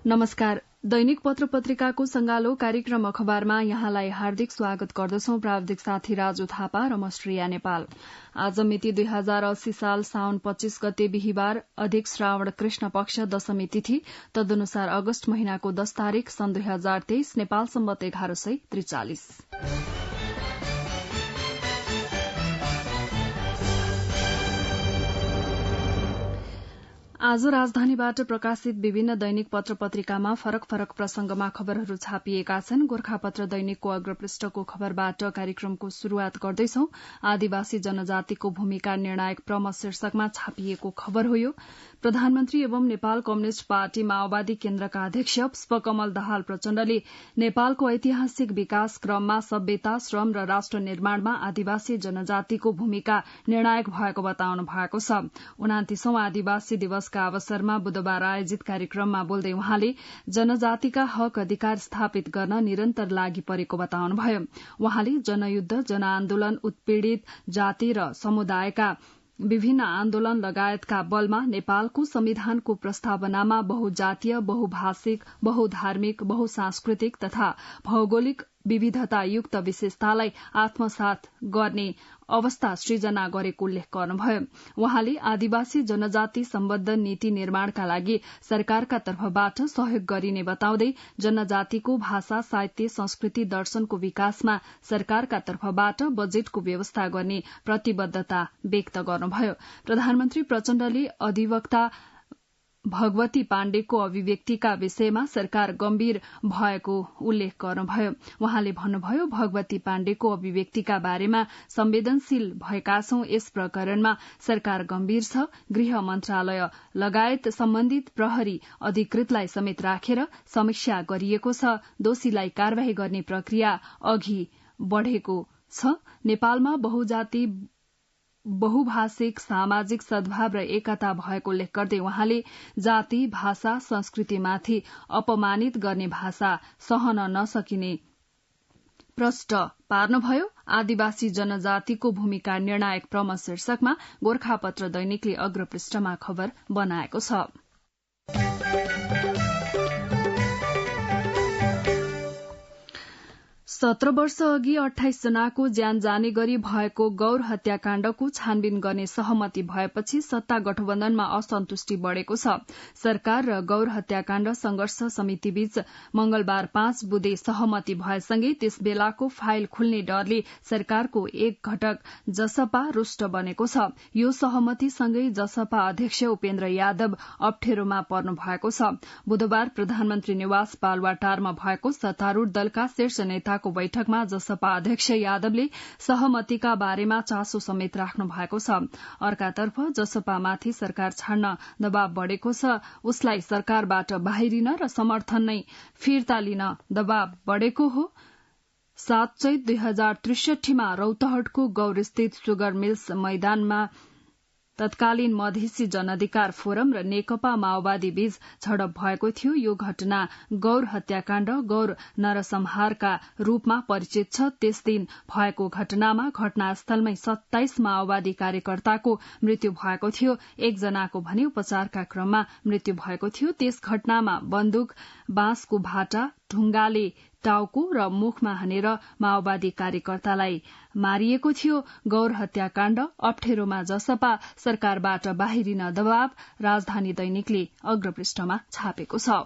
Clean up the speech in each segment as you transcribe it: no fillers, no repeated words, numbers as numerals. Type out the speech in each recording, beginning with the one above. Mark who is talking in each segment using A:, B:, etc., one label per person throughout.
A: नमस्कार। दैनिक पत्र पत्रिकाको संगालो कार्यक्रम अखबारमा यहाँलाई हार्दिक स्वागत गर्दछौं। प्राविधिक साथी राजु थापा र म श्रेया नेपाल। आज मिति 2080 साल साउन 25 गते बिहिबार, अधिक श्रावण कृष्ण पक्ष दशमी तिथि, तदनुसार अगस्त महिनाको 10 तारीक सन् 2023, नेपाल सम्वत 1143। आज राजधानीबाट प्रकाशित विभिन्न दैनिक पत्र पत्रिकामा फरक फरक प्रसंगमा खबरहरू छापिएका छन्। गोर्खापत्र दैनिकको अग्रपृष्ठको खबरबाट कार्यक्रमको शुरूआत गर्दैछौ। आदिवासी जनजातिको भूमिका निर्णायक प्रम शीर्षकमा छापिएको खबर हो यो। प्रधानमन्त्री एवं नेपाल कम्युनिष्ट पार्टी माओवादी केन्द्रका अध्यक्ष पुष्पकमल दाहाल प्रचण्डले नेपालको ऐतिहासिक विकास क्रममा सभ्यता, श्रम र राष्ट्र निर्माणमा आदिवासी जनजातिको भूमिका निर्णायक भएको बताउनु भएको छ। 29औं आदिवासी दिवसका अवसरमा बुधबार आयोजित कार्यक्रममा बोल्दै उहाँले जनजातिका हक अधिकार स्थापित गर्न निरन्तर लागि परेको बताउनुभयो। उहाँले जनयुद्ध, जनआन्दोलन, उत्पीड़ित जाति र समुदायका विभिन्न आन्दोलन लगायतका बलमा नेपालको संविधानको प्रस्तावनामा बहुजातीय, बहुभाषिक, बहुधार्मिक, बहुसांस्कृतिक तथा भौगोलिक विविधतायुक्त विशेषतालाई आत्मसात गर्ने अवस्था सृजना गरेको उल्लेख गर्नुभयो। उहाँले आदिवासी जनजाति सम्बद्ध नीति निर्माणका लागि सरकारका तर्फबाट सहयोग गरिने बताउँदै जनजातिको भाषा, साहित्य, संस्कृति, दर्शनको विकासमा सरकारका तर्फबाट बजेटको व्यवस्था गर्ने प्रतिबद्धता व्यक्त गर्नुभयो। प्रधानमन्त्री प्रचण्डले अधिवक्ता भगवती पाण्डेको अभिव्यक्तिका विषयमा सरकार गम्भीर भएको उल्लेख गर्नुभयो। उहाँले भन्नुभयो, भगवती पाण्डेको अभिव्यक्तिका बारेमा संवेदनशील भएका छौं। यस प्रकरणमा सरकार गम्भीर छ। गृह मन्त्रालय लगायत सम्बन्धित प्रहरी अधिकृतलाई समेत राखेर समीक्षा गरिएको छ। दोषीलाई कार्यवाही गर्ने प्रक्रिया अघि बढ़ेको छ। नेपालमा बहुजाति, बहुभाषिक, सामाजिक सद्भाव र एकता भएको उल्लेख गर्दै उहाँले जाति, भाषा, संस्कृतिमाथि अपमानित गर्ने भाषा सहन नसकिने प्रष्ट पार्नुभयो। आदिवासी जनजातिको भूमिका निर्णायक प्रम शीर्षकमा गोर्खापत्र दैनिकले अग्रपृष्ठमा खबर बनाएको छ। 17 वर्ष अघि 28 जनाको ज्यान जाने गरी भएको गौर हत्याकाण्डको छानबिन गर्ने सहमति भएपछि सत्ता गठबन्धनमा असन्तुष्टि बढ़ेको छ। सरकार र गौर हत्याकाण्ड संघर्ष समितिबीच मंगलबार 5 बुँदे सहमति भएसँगै त्यस बेलाको फाइल खुल्ने डरले सरकारको एक घटक जसपा रुष्ट बनेको छ। यो सहमतिसँगै जसपा अध्यक्ष उपेन्द्र यादव अप्ठेरोमा पर्नु भएको छ। बुधबार प्रधानमन्त्री निवास बालुवाटारमा भएको सत्तारूढ़ दलका शीर्ष नेताको बैठकमा जसपा अध्यक्ष यादवले सहमतिका बारेमा चासो समेत राख्नु भएको छ। अर्कातर्फ जसपामाथि सरकार छाड्न दबाव बढ़ेको छ। उसलाई सरकारबाट बाहिरिन र समर्थन नै फिर्ता लिन दबाव बढ़ेको हो। 7 चैत 2063 मा रौतहटको गौरस्थित सुगर मिल्स मैदानमा तत्कालीन मधेसी जनअधिकार फोरम र नेकपा माओवादी बीच झडप भएको थियो। यो घटना गौर हत्याकाण्ड, गौर नरसंहारका रूपमा परिचित छ। त्यस दिन भएको घटनामा घटनास्थलमै 27 माओवादी कार्यकर्ताको मृत्यु भएको थियो। एकजनाको भने उपचारका क्रममा मृत्यु भएको थियो। त्यस घटनामा बन्दुक, बाँसको भाटा, ढुङ्गाले टाउको र मुखमा हानेर माओवादी कार्यकर्तालाई मारिएको थियो। गौर हत्याकाण्ड अप्ठेरोमा जसपा, सरकारबाट बाहिरिन दबाव, राजधानी दैनिकले अग्रपृष्ठमा छापेको छ।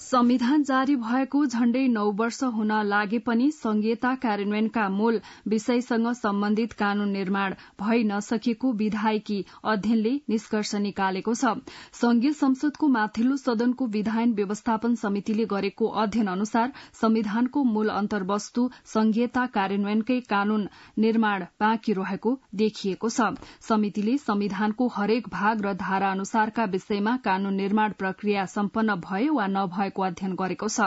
A: संविधान जारी भएको झण्डै 9 वर्ष हुन लागे पनि संघीयता कार्यान्वयनका मूल विषयसँग सम्बन्धित कानून निर्माण भइ नसकेको विधायकी अध्ययनले निष्कर्ष निकालेको छ। संघीय संसदको माथिल्लो सदनको विधायन व्यवस्थापन समितिले गरेको अध्ययन अनुसार संविधानको मूल अन्तर्वस्तु संघीयता कार्यान्वयनकै कानून निर्माण बाँकी रहेको देखिएको छ। समितिले संविधानको हरेक भाग र धारा अनुसारका विषयमा कानून निर्माण प्रक्रिया सम्पन्न भयो वा नभएको अध्ययन गरेको छ।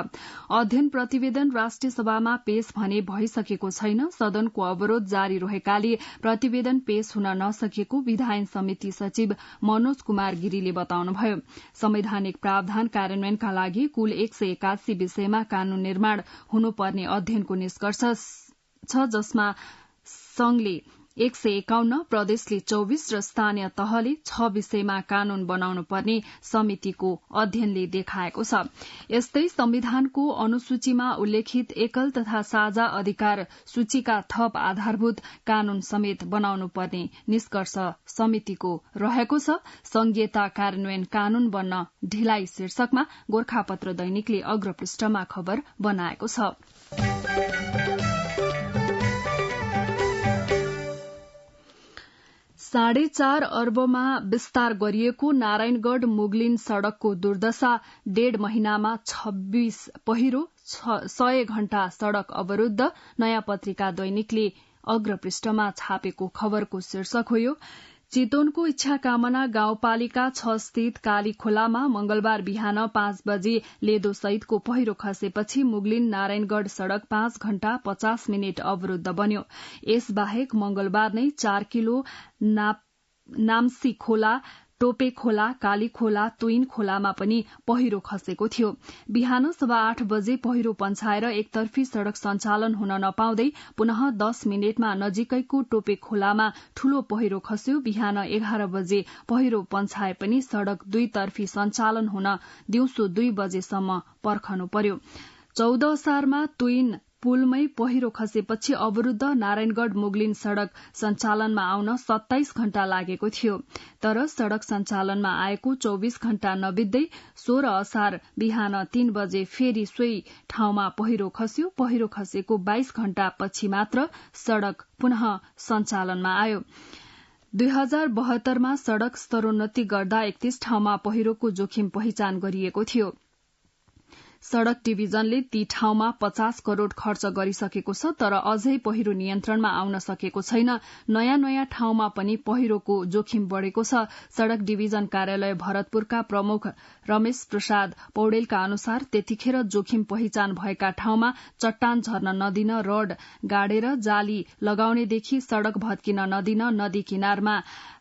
A: अध्ययन प्रतिवेदन राष्ट्रिय सभामा पेश भने भइसकेको छैन। सदनको अवरोध जारी रहेकाले प्रतिवेदन पेश हुन नसकेको विधायन समिति सचिव मनोज कुमार गिरीले बताउनुभयो। संवैधानिक प्रावधान कार्यान्वयनका लागि कुल 181 विषयमा कानून निर्माण हुनुपर्ने अध्ययनको निष्कर्ष छ, जसमा संघले 151 प्रदेशले 24 र स्थानीय तहले 6 विषयमा कानून बनाउनु पर्ने समितिको अध्ययनले देखाएको छ। यस्तै संविधानको अनुसूचीमा उल्लेखित एकल तथा साझा अधिकार सूचीका थप आधारभूत कानून समेत बनाउनु पर्ने निष्कर्ष समितिको रहेको छ। संघीयता कार्यान्वयन कानून बन्न ढिलाइ शीर्षकमा गोरखापत्र दैनिकले अग्रपृष्ठमा खबर बनाएको छ। 4.5 अर्बमा विस्तार गरिएको नारायणगढ़ मुगलिन सड़कको दुर्दशा, 1.5 महिनामा 26 पहिरो, 100 घण्टा सड़क अवरूद्ध, नयाँ पत्रिका दैनिकले अग्रपृष्ठमा छापेको खबरको शीर्षक हो यो। चितवनको इच्छाकामना गाउँपालिका 6 स्थित काली खोलामा मंगलबार बिहान 5 बजे लेदो सहितको पहिरो खसेपछि मुगलिन नारायणगढ़ सड़क 5 घण्टा 50 मिनट अवरूद्ध बन्यो। यसबाहेक मंगलबार नै 4 किलो नाम्सी खोला, टोपे खोला, काली खोला, तुइन खोलामा पनि पहिरो खसेको थियो। बिहान 8:15 बजे पहिरो पन्छाएर एकतर्फी सड़क सञ्चालन हुन नपाउँदै पुनः 10 मिनटमा नजिकैको टोपे खोलामा ठूलो पहिरो खस्यो। बिहान 11 बजे पहिरो पन्छाए पनि सड़क दुईतर्फी सञ्चालन हुन दिउँसो 2 बजेसम्म पर्खनु पर्यो। 14 असारमा तुइन पुलमै पहिरो खसेपछि अवरूद्ध नारायणगढ़ मुगलिन सड़क सञ्चालनमा आउन 27 घण्टा लागेको थियो। तर सड़क सञ्चालनमा आएको 24 घण्टा नबित्दै 16 असार बिहान 3 बजे फेरि सोही ठाउँमा पहिरो खस्यो। पहिरो खसेको 22 घण्टा पछि मात्र सड़क पुनः सञ्चालनमा आयो। 2072 मा सड़क स्तरोन्नति गर्दा 31 ठाउँमा पहिरोको जोखिम पहिचान गरिएको थियो। सड़क डिभिजनले ती ठाउँमा 50 करोड़ खर्च गरिसकेको छ, तर अझै पहिरो नियन्त्रणमा आउन सकेको छैन। नयाँ ठाउँमा पनि पहिरोको जोखिम बढ़ेको छ। सड़क डिभिजन कार्यालय भरतपुरका प्रमुख रमेश प्रसाद पौडेलका अनुसार त्यतिखेर जोखिम पहिचान भएका ठाउँमा चट्टान झर्न नदिन रड गाडेर जाली लगाउनेदेखि सड़क भत्किन नदिन नदी किनारमा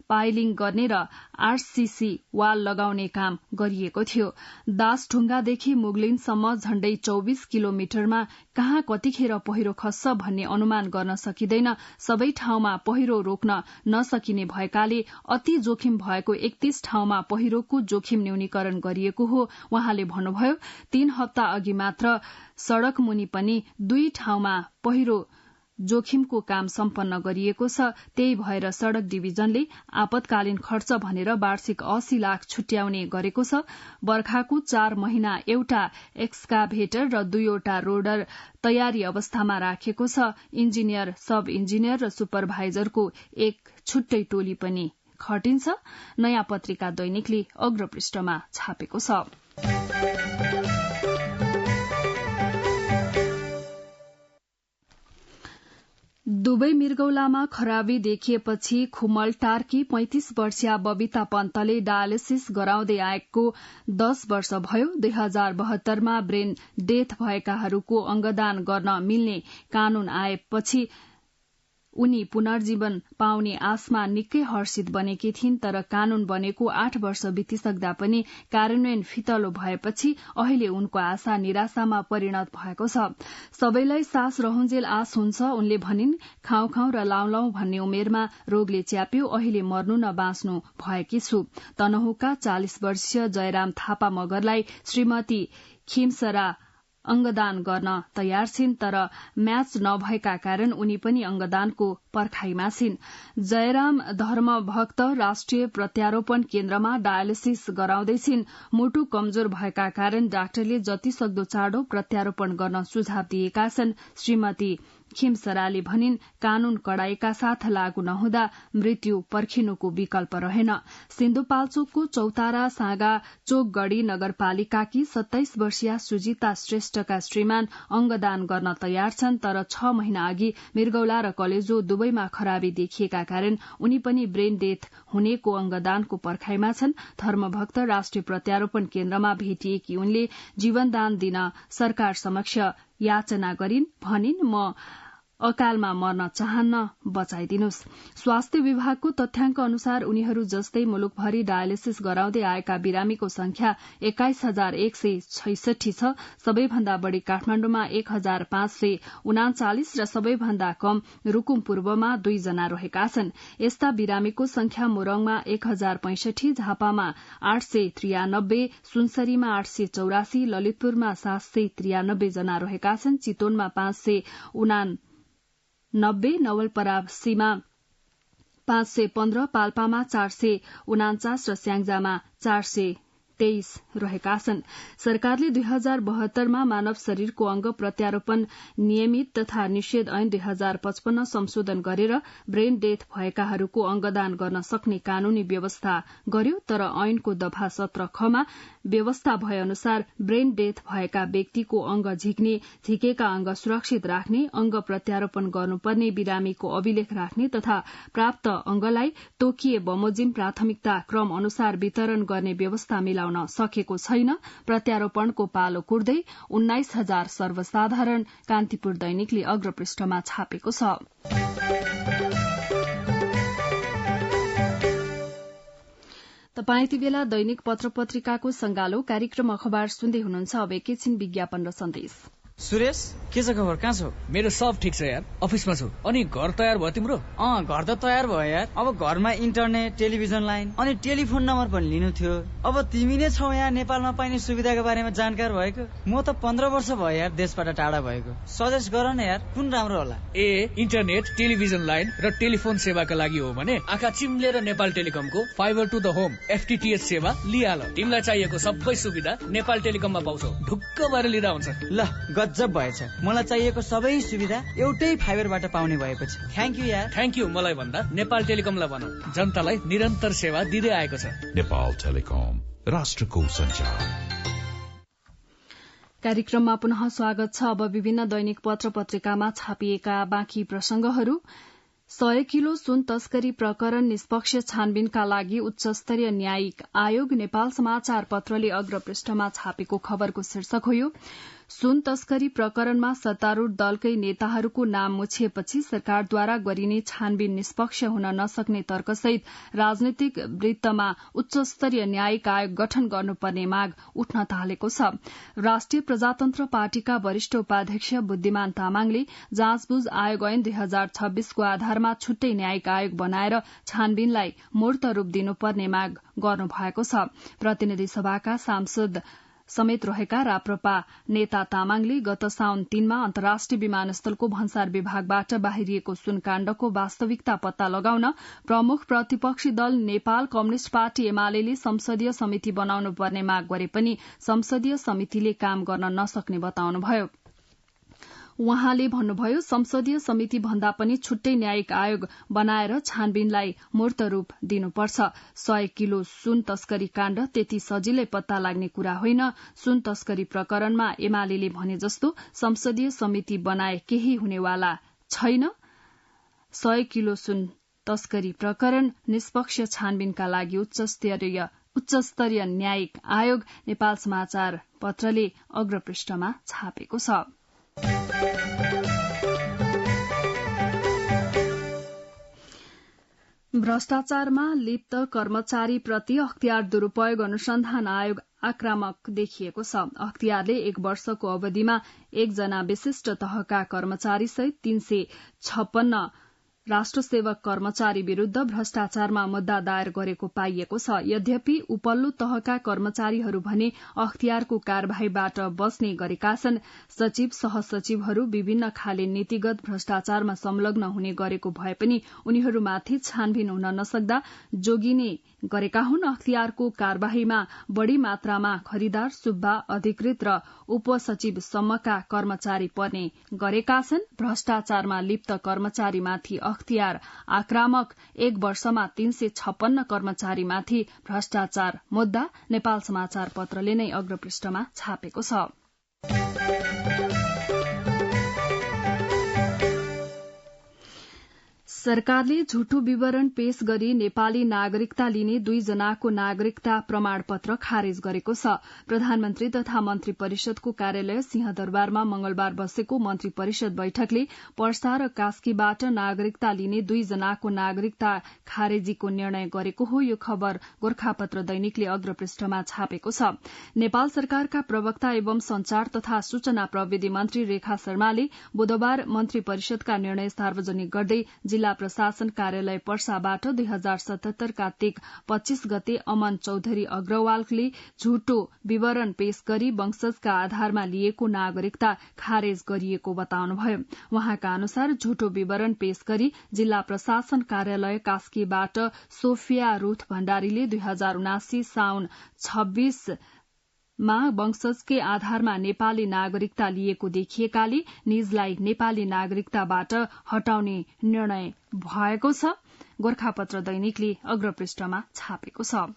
A: पाइलिङ गर्ने र आरसीसी वाल लगाउने काम गरिएको थियो। दासढुङ्गादेखि मुगलिनसम्म झण्डै 24 किलोमिटरमा कहाँ कतिखेर पहिरो खस्छ भन्ने अनुमान गर्न सकिँदैन। सबै ठाउँमा पहिरो रोक्न नसकिने भएकाले अति जोखिम भएको 31 ठाउँमा पहिरोको जोखिम न्यूनीकरण गरिएको हो। उहाँले भन्नुभयो, 3 हप्ता अघि मात्र सड़क मुनि पनि 2 ठाउँमा पहिरो जोखिमको काम सम्पन्न गरिएको छ। त्यही भएर सड़क डिभिजनले आपतकालीन खर्च भनेर वार्षिक 80 लाख छुट्याउने गरेको छ। बर्खाको 4 महिना एउटा एक्सकाभेटर र 2वटा रोडर तयारी अवस्थामा राखेको छ। इन्जिनियर, सब इन्जिनियर र सुपरभाइजरको एक छुट्टै टोली पनि खटिन्छ। नयाँ पत्रिका दैनिकले अग्रपृष्ठमा छापेको छ। दुवै मृगौलामा खराबी देखिएपछि खुमलटारकी 35 वर्षीय बबिता पन्तले डायलिसिस गराउँदै आएको 10 वर्ष भयो। 2072 मा ब्रेन डेथ भएकाहरूको अंगदान गर्न मिल्ने कानून आएपछि उनी पुनर्जीवन पाउने आशमा निकै हर्षित बनेकी थिइन्। तर कानून बनेको 8 वर्ष बितिसक्दा पनि कार्यान्वयन फितलो भएपछि अहिले उनको आशा निराशामा परिणत भएको छ। सबैलाई सास रहन्जेल आश हुन्छ, उनले भनिन्। खाउँ र लाउँ भन्ने उमेरमा रोगले च्याप्यो। अहिले मर्नु न बाँच्नु भएकी छु। तनहुका 40 वर्षीय जयराम थापा मगरलाई श्रीमती खिमसरा अंगदान गर्न तयार छिन्, तर म्याच नभएका कारण उनी पनि अंगदानको पर्खाइमा छिन्। जयराम धर्मभक्त राष्ट्रिय प्रत्यारोपण केन्द्रमा डायलिसिस गराउँदैछिन्। मुटु कमजोर भएका कारण डाक्टरले जति सक्दो चाँडो प्रत्यारोपण गर्न सुझाव दिएका छन्। श्रीमती खिमसराले भनिन्, कानून कडाईका साथ लागू नहुँदा मृत्यु पर्खिनुको विकल्प रहेन। सिन्धुपाल्चोकको चौतारा सागा चोकगढ़ी नगरपालिकाकी 27 वर्षीय सुजिता श्रेष्ठका श्रीमान अंगदान गर्न तयार छन्, तर 6 महिना अघि मृगौला र कलेजो दुवैमा खराबी देखिएका कारण उनी पनि ब्रेन डेथ हुनेको अंगदानको पर्खाइमा छन्। धर्मभक्त राष्ट्रिय प्रत्यारोपण केन्द्रमा भेटिएकी उनले जीवनदान दिन सरकार समक्ष याचना गरिन्। भनिन्, म अकालमा मर्न चाहन्न बचाइदिनुस्। स्वास्थ्य विभागको तथ्याङ्क अनुसार उनीहरू जस्तै मुलुकभरि डायलिसिस गराउँदै आएका बिरामीको संख्या 21,166 छ। सबैभन्दा बढ़ी काठमाण्डुमा 1,539 र सबैभन्दा कम रूकुम पूर्वमा 2 जना रहेका छन्। यस्ता बिरामीको संख्या मोरङमा 1,065, झापामा 893, सुनसरीमा 884, ललितपुरमा 793 जना रहेका छन्। चितवनमा 589, नवलपरासीमा 515, पाल्पामा 449 र स्याङ्जामा 423 रहेका छन्। सरकारले 2072 मा मानव शरीरको अंग प्रत्यारोपण नियमित तथा निषेध ऐन 2055 संशोधन गरेर ब्रेन डेथ भएकाहरूको अंगदान गर्न सक्ने कानूनी व्यवस्था गर्यो। तर ऐनको दफा 17 खमा व्यवस्था भए अनुसार ब्रेन डेथ भएका व्यक्तिको अंग झिक्ने, झिकेका अंग सुरक्षित राख्ने, अंग प्रत्यारोपण गर्नुपर्ने बिरामीको अभिलेख राख्ने तथा प्राप्त अंगलाई तोकिए बमोजिम प्राथमिकता क्रम अनुसार वितरण गर्ने व्यवस्था मिलाउन सकेको छैन। प्रत्यारोपणको पालो कुर्दै 19,000 सर्वसाधारण कान्तिपुर दैनिकले अग्रपृष्ठमा छापेको छ। तपाईं यति बेला दैनिक पत्र पत्रिकाको संगालो कार्यक्रम अखबार सुन्दै हुनुहुन्छ। अब एकैछिन विज्ञापन र सन्देश।
B: सुरेश, के छ खबर? कहाँ छौ?
C: मेरो सब ठिक छ यार, अफिसमा छु। अनि घर तयार भयो तिम्रो?
B: घर त तयार भयो यार। अब घरमा इन्टरनेट, टेलिभिजन लाइन अनि टेलिफोन नम्बर पनि लिनु थियो। अब तिमी नै छौ यहाँ नेपालमा पाइने सुविधाको बारेमा जानकार भएको। म त 15 वर्ष भयो यार देशबाट टाढा भएको। सजेस्ट गर न यार, कुन राम्रो होला?
C: इन्टरनेट, टेलिभिजन लाइन र टेलिफोन सेवाका लागि हो भने आँखा चिम्लेर नेपाल टेलिकमको fiber to the home FTTH सेवा लिहाल। तिमीलाई चाहिएको सबै सुविधा नेपाल टेलिकममा पाउँछौ। ढुक्क भएर लिँदा हुन्छ।
B: ल गजब भएछ। मलाई चाहिएको सबै सुविधा एउटै फाइबरबाट पाउने भएपछि थ्याङ्क यू यार।
C: थ्याङ्क यू मलाई भन्दा नेपाल टेलिकमलाई भन। जनतालाई निरन्तर सेवा दिँदै आएको छ।
D: नेपाल टेलिकम, राष्ट्रको सञ्चार।
A: कार्यक्रममा पुनः स्वागत छ। अब विभिन्न दैनिक पत्र पत्रिकामा छापिएका बाँकी प्रसंगहरू। 100 किलो सुन तस्करी प्रकरण निष्पक्ष छानबिनका लागि उच्चस्तरीय न्यायिक आयोग। नेपाल समाचार पत्रले अग्रपृष्ठमा छापेको खबरको शीर्षक हो। सुन तस्करी प्रकरणमा सत्तारूढ़ दलकै नेताहरूको नाम मुछिएपछि सरकारद्वारा गरिने छानबिन निष्पक्ष हुन नसक्ने तर्कसहित राजनीतिक वृत्तमा उच्चस्तरीय न्यायिक आयोग गठन गर्नुपर्ने माग उठ्न थालेको छ। राष्ट्रिय प्रजातन्त्र पार्टीका वरिष्ठ उपाध्यक्ष बुद्धिमान तामाङले जाँचबुझ आयोग ऐन 2026 को आधारमा छुट्टै न्यायिक आयोग बनाएर छानबिनलाई मूर्त रूप दिनुपर्ने माग गर्नु भएको छ। प्रतिनिधि सभाका सांसद समेत रहेका राप्रपा नेता तामाङले गत साउन 3 मा अन्तर्राष्ट्रिय विमानस्थलको भन्सार विभागबाट बाहिरिएको सुनकाण्डको वास्तविकता पत्ता लगाउन प्रमुख प्रतिपक्षी दल नेपाल कम्युनिष्ट पार्टी एमाले संसदीय समिति बनाउनु पर्ने माग गरे पनि संसदीय समितिले काम गर्न नसक्ने बताउनुभयो। उहाँले भन्नुभयो, संसदीय समिति भन्दा पनि छुट्टै न्यायिक आयोग बनाएर छानबिनलाई मूर्त रूप दिनुपर्छ। 100 किलो सुन तस्करी काण्ड त्यति सजिलै पत्ता लाग्ने कुरा होइन। सुन तस्करी प्रकरणमा एमाले भने जस्तो संसदीय समिति बनाए केही हुनेवाला छैन। 100 किलो सुन तस्करी प्रकरण निष्पक्ष छानबिनका लागि उच्चस्तरीय न्यायिक आयोग। नेपाल समाचार पत्रले अग्रपृष्ठमा छापेको छ। भ्रष्टाचारमा लिप्त कर्मचारीप्रति अख्तियार दुरूपयोग अनुसन्धान आयोग आक्रामक देखिएको छ। अख्तियारले 1 वर्षको अवधिमा 1 जना विशिष्ट तहका कर्मचारीसहित 356 राष्ट्रसेवक कर्मचारी विरूद्ध भ्रष्टाचारमा मुद्दा दायर गरेको पाइएको छ। यद्यपि उपल्लो तहका कर्मचारीहरू भने अख्तियारको कार्यवाहीबाट बस्ने गरेका छन्। सचिव सहसचिवहरू विभिन्न खाले नीतिगत भ्रष्टाचारमा संलग्न हुने गरेको भए पनि उनीहरूमाथि छानबिन हुन नसक्दा जोगिने गरेका हुन्। अख्तियारको कार्यवाहीमा बढ़ी मात्रामा खरिदार, सुब्बा, अधिकृत र उपसचिवसम्मका कर्मचारी पर्ने गरेका छन्। भ्रष्टाचारमा लिप्त कर्मचारीमाथि अख्तियार आक्रामक। 1 वर्षमा 356 कर्मचारीमाथि भ्रष्टाचार मुद्दा। नेपाल समाचार पत्रले नै अग्रपृष्ठमा छापेको छ। सरकारले झुटो विवरण पेश गरी नेपाली नागरिकता लिने 2 जनाको नागरिकता प्रमाणपत्र खारेज गरेको छ। प्रधानमन्त्री तथा मन्त्री परिषदको कार्यालय सिंहदरबारमा मंगलबार बसेको मन्त्री परिषद बैठकले पर्सा र कास्कीबाट नागरिकता लिने 2 जनाको नागरिकता खारेजीको निर्णय गरेको हो। यो खबर गोरखापत्र दैनिकले अग्रपृष्ठमा छापेको छ। नेपाल सरकारका प्रवक्ता एवं संचार तथा सूचना प्रविधि मन्त्री रेखा शर्माले बुधबार मन्त्री परिषदका निर्णय सार्वजनिक गर्दै जिल्ला प्रशासन कार्यालय पर्साबाट 2077 कार्तिक 25 गते अमन चौधरी अग्रवालले झुटो विवरण पेश गरी वंशजका आधारमा लिएको नागरिकता खारेज गरिएको बताउनुभयो। वहाँका अनुसार झुटो विवरण पेश गरी जिल्ला प्रशासन कार्यालय कास्कीबाट सोफिया रूथ भण्डारीले 2079 साउन 26 मा वंशजकै आधारमा नेपाली नागरिकता लिएको देखिएकाले निजलाई नेपाली नागरिकताबाट हटाउने निर्णय भएको छ। गोरखापत्र दैनिकले अग्रपृष्ठमा छापेको छ।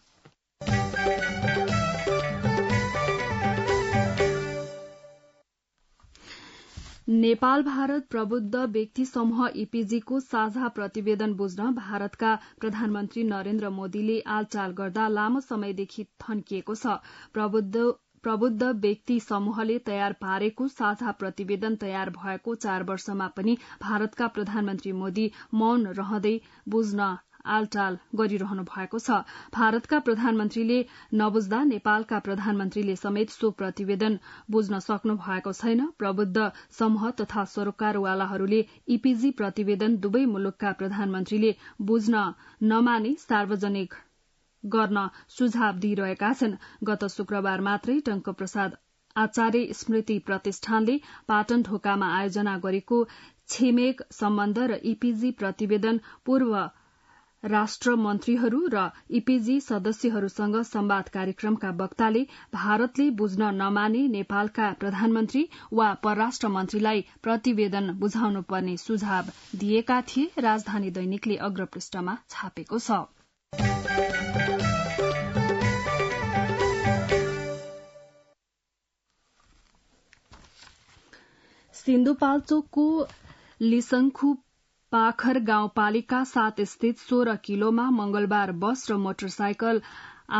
A: नेपाल भारत प्रबुद्ध व्यक्ति समूह ईपीजीको साझा प्रतिवेदन बुझ्न भारतका प्रधानमन्त्री नरेन्द्र मोदीले आलचाल गर्दा लामो समयदेखि थन्किएको छ। प्रबुद्ध व्यक्ति समूहले तयार पारेको साझा प्रतिवेदन तयार भएको 4 वर्षमा पनि भारतका प्रधानमन्त्री मोदी मौन रहँदै बुझ्न आलटाल गरिरहनु भएको छ। भारतका प्रधानमन्त्रीले नबुझ्दा नेपालका प्रधानमन्त्रीले समेत सो प्रतिवेदन बुझ्न सक्नु भएको छैन। प्रबुद्ध समूह तथा सरोकारवालाहरूले ईपीजी प्रतिवेदन दुवै मुलुकका प्रधानमन्त्रीले बुझ्न नमानी सार्वजनिक गर्न सुझाव दिइरहेका छन्। गत शुक्रबार मात्रै टंक प्रसाद आचार्य स्मृति प्रतिष्ठानले पाटन ढोकामा आयोजना गरेको छिमेक सम्बन्ध र ईपीजी प्रतिवेदन पूर्व राष्ट्रमन्त्रीहरू र ईपीजी सदस्यहरूसँग संवाद कार्यक्रमका वक्ताले भारतले बुझ्न नमाने नेपालका प्रधानमन्त्री वा परराष्ट्र मन्त्रीलाई प्रतिवेदन बुझाउनु पर्ने सुझाव दिएका थिए। राजधानी दैनिकले अग्रपृष्ठमा छापेको छ। सिन्धुपाल्चोकको लिसंखु पाखर गाउँपालिका 7 स्थित 16 किलोमा मंगलबार बस र मोटरसाइकल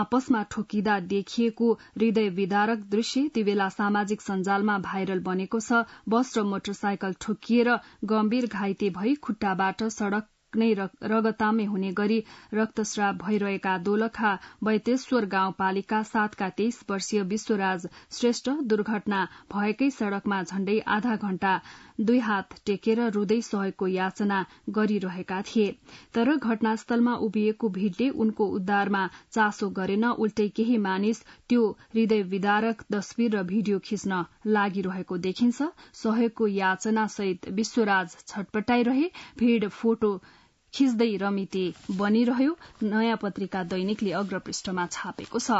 A: आपसमा ठोकिँदा देखिएको हृदय विदारक दृश्य तीबेला सामाजिक सञ्जालमा भाइरल बनेको छ। बस र मोटरसाइकल ठोकिएर गम्भीर घाइते भई खुट्टाबाट सड़क नै रगतामे हुने गरी रक्तस्राव भइरहेका दोलखा बैतेश्वर गाउँपालिका 7 का 23 वर्षीय विश्वराज श्रेष्ठ दुर्घटना भएकै सड़कमा झण्डै आधा घण्टा 2 हात टेकेर रुँदै सहयोगको याचना गरिरहेका थिए। तर घटनास्थलमा उभिएको भीड़ले उनको उद्धारमा चासो गरेन। उल्टै केही मानिस त्यो हृदय विदारक तस्विर र भिडियो खिच्न लागिरहेको देखिन्छ। सहयोगको याचना सहित विश्वराज छटपटाइरहे। भीड़ फोटो खिच्दै रमिते बनिरह्यो। नयाँ पत्रिका दैनिकले अग्रपृष्ठमा छापेको छ।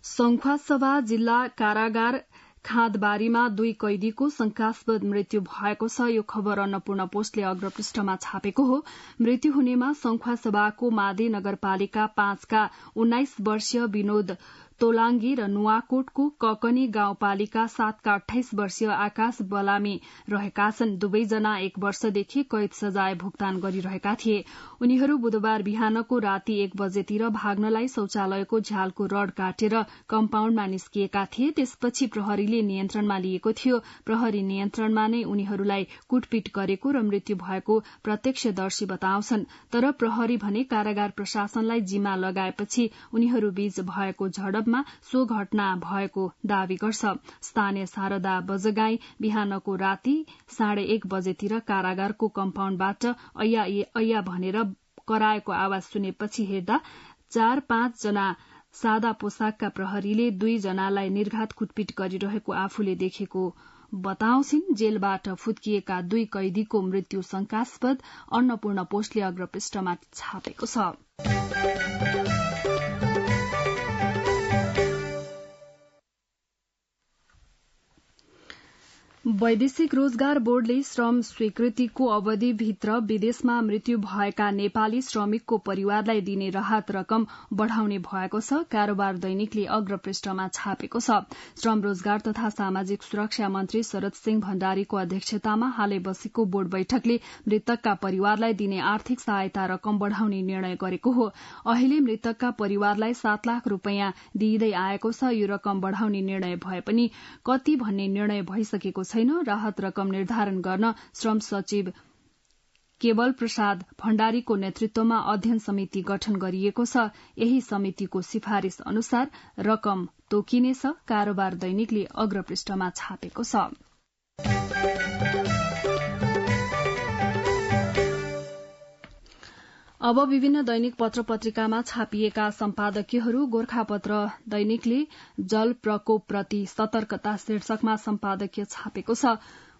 A: संखुवासभा जिल्ला कारागार खाँदबारीमा 2 कैदीको शंकास्पद मृत्यु भएको छ। यो खबर अन्नपूर्ण पोस्टले अग्रपृष्ठमा छापेको हो। मृत्यु हुनेमा संखुवासभाको मादे नगरपालिका 5 का 19 वर्षीय विनोद तोलाङ्गी र नुवाकोटको ककनी गाउँपालिका 7 का 28 वर्षीय आकाश बलामी रहेका छन्। दुवैजना 1 वर्षदेखि कैद सजाय भुक्तान गरिरहेका थिए। उनीहरू बुधबार बिहानको राति 1 बजेतिर भाग्नलाई शौचालयको झ्यालको रड काटेर कम्पाउण्डमा निस्किएका थिए। त्यसपछि प्रहरीले नियन्त्रणमा लिएको थियो। प्रहरी नियन्त्रणमा नै उनीहरूलाई कुटपिट गरेको र मृत्यु भएको प्रत्यक्षदर्शी बताउँछन्। तर प्रहरी भने कारागार प्रशासनलाई जिम्मा लगाएपछि उनीहरू बीच भएको झडप सो घटना भएको दावी गर्छ। स्थानीय शारदा बजगाई बिहानको राति 1:30 बजेतिर कारागारको कम्पाउण्डबाट अय्या भनेर कराएको आवाज सुनेपछि हेर्दा 4-5 जना सादा पोसाकका प्रहरीले 2 जनालाई निर्घात कुटपिट गरिरहेको आफूले देखेको बताउँछिन्। जेलबाट फुत्किएका 2 कैदीको मृत्यु शंकास्पद अन्नपूर्ण पोस्टले अग्रपृष्ठमा छापेको छ। वैदेशिक रोजगार बोर्डले श्रम स्वीकृतिको अवधिभित्र विदेशमा मृत्यु भएका नेपाली श्रमिकको परिवारलाई दिने राहत रकम बढ़ाउने भएको छ। कारोबार दैनिकले अग्रपृष्ठमा छापेको छ। श्रम रोजगार तथा सामाजिक सुरक्षा मन्त्री शरद सिंह भण्डारीको अध्यक्षतामा हालै बसेको बोर्ड बैठकले मृतकका परिवारलाई दिने आर्थिक सहायता रकम बढ़ाउने निर्णय गरेको हो। अहिले मृतकका परिवारलाई 7 लाख रूपियाँ दिइदै आएको छ। यो रकम बढ़ाउने निर्णय भए पनि कति भन्ने निर्णय भइसकेको छैन। राहत रकम निर्धारण गर्न श्रम सचिव केवल प्रसाद भण्डारीको नेतृत्वमा अध्ययन समिति गठन गरिएको छ। यही समितिको सिफारिश अनुसार रकम तोकिनेछ। कारोबार दैनिकले अग्रपृष्ठमा छापेको छ। अब विभिन्न दैनिक पत्र पत्रिकामा छापिएका सम्पादकीयहरू। गोरखापत्र दैनिकले जल प्रकोपप्रति सतर्कता शीर्षकमा सम्पादकीय छापेको छ।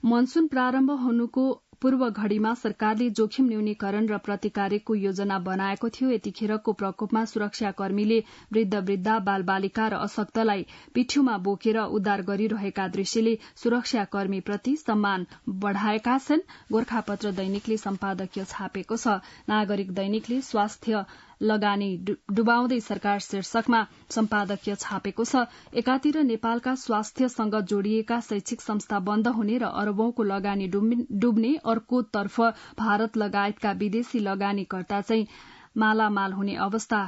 A: मनसून प्रारम्भ हुनुको पूर्व घड़ीमा सरकारले जोखिम न्यूनीकरण र प्रतिकारको योजना बनाएको थियो। यतिखेरको प्रकोपमा सुरक्षाकर्मीले वृद्ध वृद्धा बालबालिका र अशक्तलाई पिठ्यूमा बोकेर उद्धार गरिरहेका दृश्यले सुरक्षाकर्मीप्रति सम्मान बढ़ाएका छन्। गोरखापत्र दैनिकले सम्पादकीय छापेको छ। नागरिक दैनिकले स्वास्थ्य लगानी डुबाउँदै सरकार शीर्षकमा सम्पादकीय छापेको छ। एकातिर नेपालका स्वास्थ्यसँग जोडिएका शैक्षिक संस्था बन्द हुने र अरबौंको लगानी डुब्ने, अर्कोतर्फ भारत लगायतका विदेशी लगानीकर्ता चाहिँ मालामाल हुने अवस्था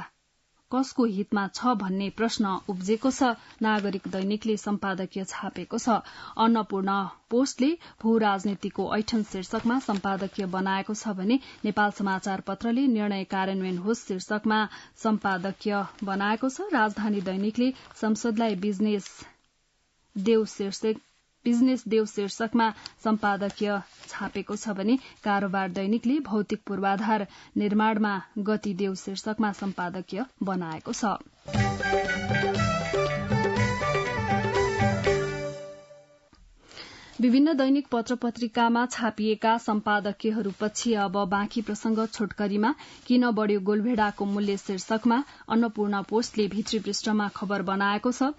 A: कसको हितमा छ भन्ने प्रश्न उब्जेको छ। नागरिक दैनिकले सम्पादकीय छापेको छ। अन्नपूर्ण पोस्टले भू राजनीतिको ऐठन शीर्षकमा सम्पादकीय बनाएको छ भने नेपाल समाचार पत्रले निर्णय कार्यान्वयन होस् शीर्षकमा सम्पादकीय बनाएको छ। राजधानी दैनिकले संसदलाई बिजनेस देव शीर्षकमा सम्पादकीय छापेको छ भने कारोबार दैनिकले भौतिक पूर्वाधार निर्माणमा गति देव शीर्षकमा सम्पादकीय बनाएको छ। विभिन्न दैनिक पत्र पत्रिकामा छापिएका सम्पादकीयहरूपछि अब बाँकी प्रसंग छोटकरीमा। किन बढ़्यो गोलभेड़ाको मूल्य शीर्षकमा अन्नपूर्ण पोस्टले भित्री पृष्ठमा खबर बनाएको छ।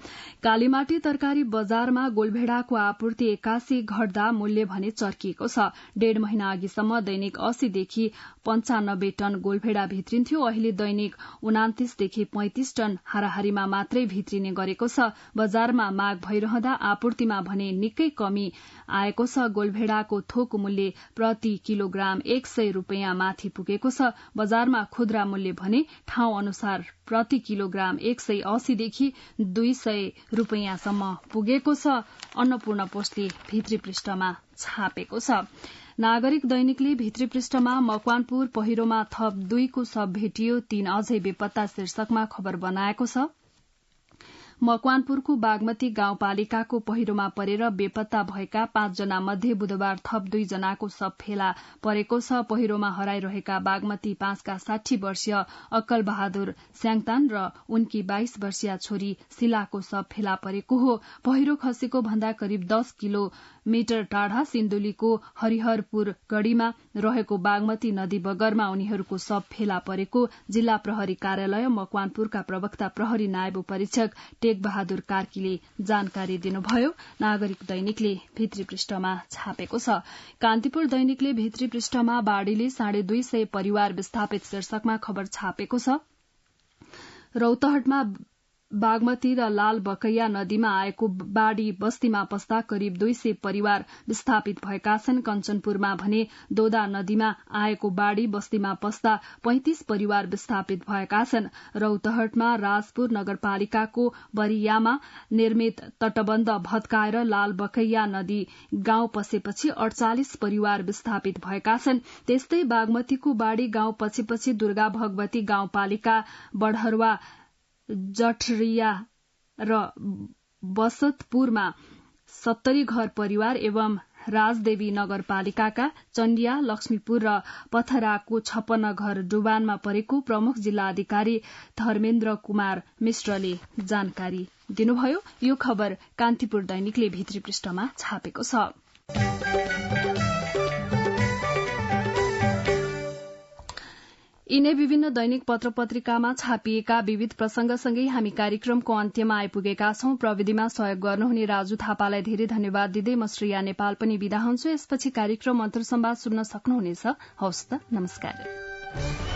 A: कालीमाटी तरकारी बजारमा गोलभेड़ाको आपूर्ति 81 घट्दा मूल्य भने चर्किएको छ। 1.5 महिना अघिसम्म दैनिक 80 देखि 95 टन गोलभेड़ा भित्रिन्थ्यो। अहिले दैनिक 29 देखि 35 टन हाराहारीमा मात्रै भित्रिने गरेको छ। बजारमा माग भइरहँदा आपूर्तिमा भने निकै कमी आएको छ। गोलभेड़ाको थोक मूल्य प्रति किलोग्राम 100 रूपियाँ माथि पुगेको छ। बजारमा खुद्रा मूल्य भने ठाउँ अनुसार प्रति किलोग्राम 180 देखि 200 रूपियाँसम्म पुगेको छ। अन्नपूर्ण पोस्टले भित्री पृष्ठमा छापेको छ। नागरिक दैनिकले भित्री पृष्ठमा मकवानपुर पहिरोमा थप 2 को शव भेटियो, 3 अझै बेपत्ता शीर्षकमा खबर बनाएको छ। मकवानपुरको बागमती गाउँपालिकाको पहिरोमा परेर बेपत्ता भएका 5 जना मध्ये बुधबार थप 2 जनाको शव फेला परेको छ। पहिरोमा हराइरहेका बागमती 5 का 60 वर्षीय अक्कल बहादुर स्याङतान र उनकी 22 वर्षीय छोरी शिलाको शव फेला परेको हो। पहिरो खसेको भन्दा करिब 10 किलोमिटर टाढा सिन्धुलीको हरिहरपुर गढ़ीमा रहेको बागमती नदी बगरमा उनीहरूको शव फेला परेको जिल्ला प्रहरी कार्यालय मकवानपुरका प्रवक्ता प्रहरी नायब परीक्षक टेक बहादुर कार्कीले जानकारी दिनुभयो। नागरिक दैनिकले भित्री पृष्ठमा छापेको छ। कान्तिपुर दैनिकले भित्री पृष्ठमा बाढ़ीले 250 परिवार विस्थापित शीर्षकमा खबर छापेको छ। रौतहटमा बागमती र लाल बकैया नदीमा आएको बाढ़ी बस्तीमा पस्दा करिब 200 परिवार विस्थापित भएका छन्। कञ्चनपुरमा भने दोदा नदीमा आएको बाढ़ी बस्तीमा पस्दा 35 परिवार विस्थापित भएका छन्। रौतहटमा राजपुर नगरपालिकाको बरियामा निर्मित तटबन्ध भत्काएर लाल बकैया नदी गाउँ पसेपछि 48 परिवार विस्थापित भएका छन्। त्यस्तै बागमतीको बाढ़ी गाउँ पसेपछि दुर्गा भगवती गाउँपालिका बढहरुवा जठरिया र बसतपुरमा 70 घर परिवार एवं राजदेवी नगरपालिकाका चण्डिया लक्ष्मीपुर र पथराको 56 घर डुबानमा परेको प्रमुख जिल्ला अधिकारी धर्मेन्द्र कुमार मिश्रले जानकारी दिनुभयो। यो खबर कान्तिपुर दैनिकले भित्री पृष्ठमा छापेको छ। यिनै विभिन्न दैनिक पत्र पत्रिकामा छापिएका विविध प्रसंगसँगै हामी कार्यक्रमको अन्त्यमा आइपुगेका छौं। प्रविधिमा सहयोग गर्नुहुने राजु थापालाई धेरै धन्यवाद दिँदै म श्रेया नेपाल पनि बिदा हुन्छु। यसपछि कार्यक्रम अन्तर्संवाद सुन्न सक्नुहुनेछ। हवस् त, नमस्कार।